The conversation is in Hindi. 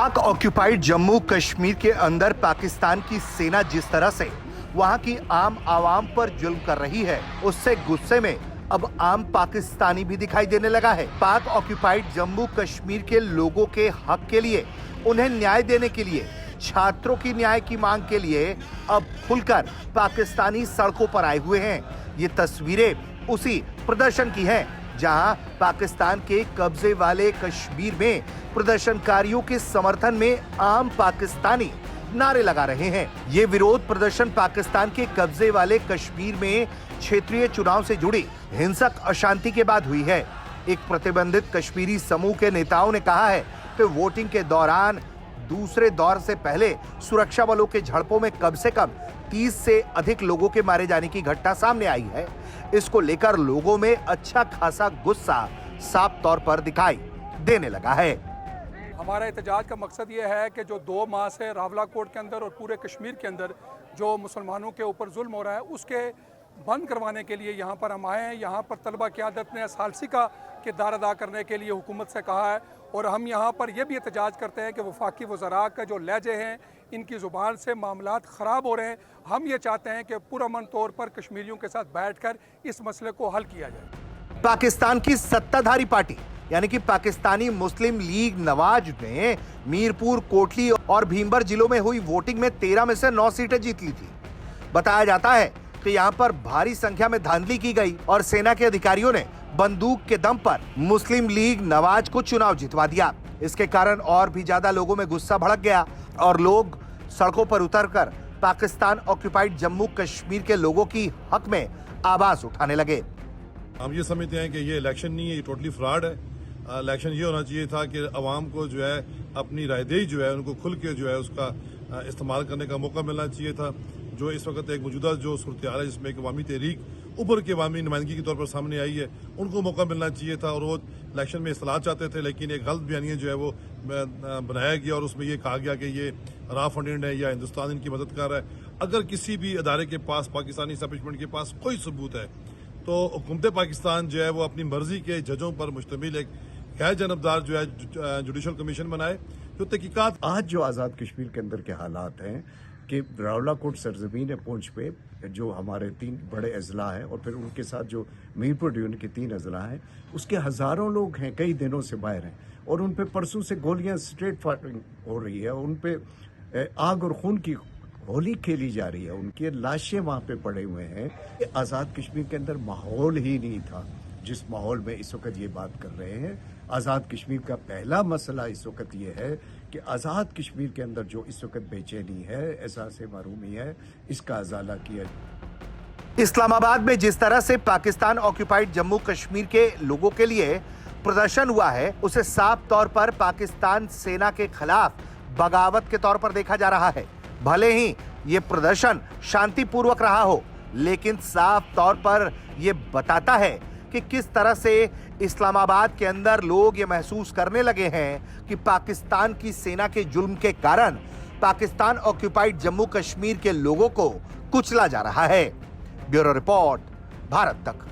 पाक ऑक्यूपाइड जम्मू कश्मीर के अंदर पाकिस्तान की सेना जिस तरह से वहां की आम आवाम पर जुल्म कर रही है, उससे गुस्से में अब आम पाकिस्तानी भी दिखाई देने लगा है। पाक ऑक्यूपाइड जम्मू कश्मीर के लोगों के हक के लिए, उन्हें न्याय देने के लिए, छात्रों की न्याय की मांग के लिए अब खुलकर पाकिस्तानी सड़कों पर आए हुए हैं। ये तस्वीरें उसी प्रदर्शन की हैं जहां पाकिस्तान के कब्जे वाले कश्मीर में प्रदर्शनकारियों के समर्थन में आम पाकिस्तानी नारे लगा रहे हैं। ये विरोध प्रदर्शन पाकिस्तान के कब्जे वाले कश्मीर में क्षेत्रीय चुनाव से जुड़ी हिंसक अशांति के बाद हुई है। एक प्रतिबंधित कश्मीरी समूह के नेताओं ने कहा है कि वोटिंग के दौरान दूसरे दौर से पहले सुरक्षा बलों के झड़पों में कम से कम 30 से अधिक लोगों के मारे जाने की घटना सामने आई है। इसको लेकर लोगों में अच्छा खासा गुस्सा साफ तौर पर दिखाई देने लगा है। हमारा एहतजाज का मकसद ये है कि जो 2 माह से रावलाकोट के अंदर और पूरे कश्मीर के अंदर जो मुसलमानों के ऊपर जुल्म हो रहा है, उसके बंद करवाने के लिए यहाँ पर हम आए हैं। यहाँ पर तलबा क़यादत ने सालसी का किरदार अदा करने के लिए हुकूमत से कहा है और हम यहाँ पर यह भी एहतजाज करते हैं कि वफाकी वज़रा का जो लहजे हैं, इनकी ज़ुबान से मामलात ख़राब हो रहे हैं। हम ये चाहते हैं कि पुरअमन तौर पर कश्मीरियों के साथ बैठकर इस मसले को हल किया जाए। पाकिस्तान की सत्ताधारी पार्टी यानी कि पाकिस्तानी मुस्लिम लीग नवाज ने मीरपुर, कोटली और भीमबर जिलों में हुई वोटिंग में 13 में से 9 सीटें जीत ली थी। बताया जाता है कि यहाँ पर भारी संख्या में धांधली की गई और सेना के अधिकारियों ने बंदूक के दम पर मुस्लिम लीग नवाज को चुनाव जितवा दिया। इसके कारण और भी ज्यादा लोगों में गुस्सा भड़क गया और लोग सड़कों पर उतरकर पाकिस्तान ऑक्यूपाइड जम्मू कश्मीर के लोगों की हक में आवाज उठाने लगे। हम ये समझते हैं कि ये इलेक्शन नहीं है, ये टोटली फ्रॉड है। इलेक्शन ये होना चाहिए था कि अवाम को जो है अपनी रायदेही जो है उनको खुल के जो है उसका इस्तेमाल करने का मौका मिलना चाहिए था। जो इस वक्त एक मौजूदा जो सूरत हाल है जिसमें एक अवामी तहरीक उभर के अवामी नुमाइंदगी के तौर पर सामने आई है, उनको मौका मिलना चाहिए था और वो इलेक्शन में इस्लाह चाहते थे, लेकिन एक गलत बयानिया जो है वो बनाया गया और उसमें ये कहा गया कि ये रा फंडेड है या हिंदुस्तान इनकी मदद कर रहा है। अगर किसी भी अदारे के पास, पाकिस्तानी एस्टैब्लिशमेंट के पास कोई सबूत है तो हुकूमत पाकिस्तान जो है वो अपनी मर्जी के जजों पर मुश्तमिल एक गैर जनबदार जो है जुडिशल कमीशन बनाए जो तहकीकात। आज जो आज़ाद कश्मीर के अंदर के हालात हैं कि रावलाकोट सरजमीन पूंछ पे जो हमारे 3 बड़े अजला हैं और फिर उनके साथ जो मीरपुर डिवीजन के 3 अजला हैं, उसके हज़ारों लोग हैं, कई दिनों से बाहर हैं और उन पे परसों से गोलियां स्ट्रेट फायरिंग हो रही है, उन पे आग और खून की होली खेली जा रही है, उनकी लाशें वहाँ पे पड़े हुए हैं। आज़ाद कश्मीर के अंदर माहौल ही नहीं था जिस माहौल में इस वक्त ये बात कर रहे हैं। आज़ाद कश्मीर का पहला मसला इस वक्त ये है कि आज़ाद कश्मीर के अंदर जो इस वक्त बेचैनी है, एहसास महरूमी है, इसका अजाला किया। इस्लामाबाद में जिस तरह से पाकिस्तान ऑक्यूपाइड जम्मू कश्मीर के लोगों के लिए प्रदर्शन हुआ है, उसे साफ तौर पर पाकिस्तान सेना के खिलाफ बगावत के तौर पर देखा जा रहा है। भले ही ये प्रदर्शन शांतिपूर्वक रहा हो, लेकिन साफ तौर पर यह बताता है कि किस तरह से इस्लामाबाद के अंदर लोग ये महसूस करने लगे हैं कि पाकिस्तान की सेना के जुल्म के कारण पाकिस्तान ऑक्यूपाइड जम्मू कश्मीर के लोगों को कुचला जा रहा है। ब्यूरो रिपोर्ट, भारत तक।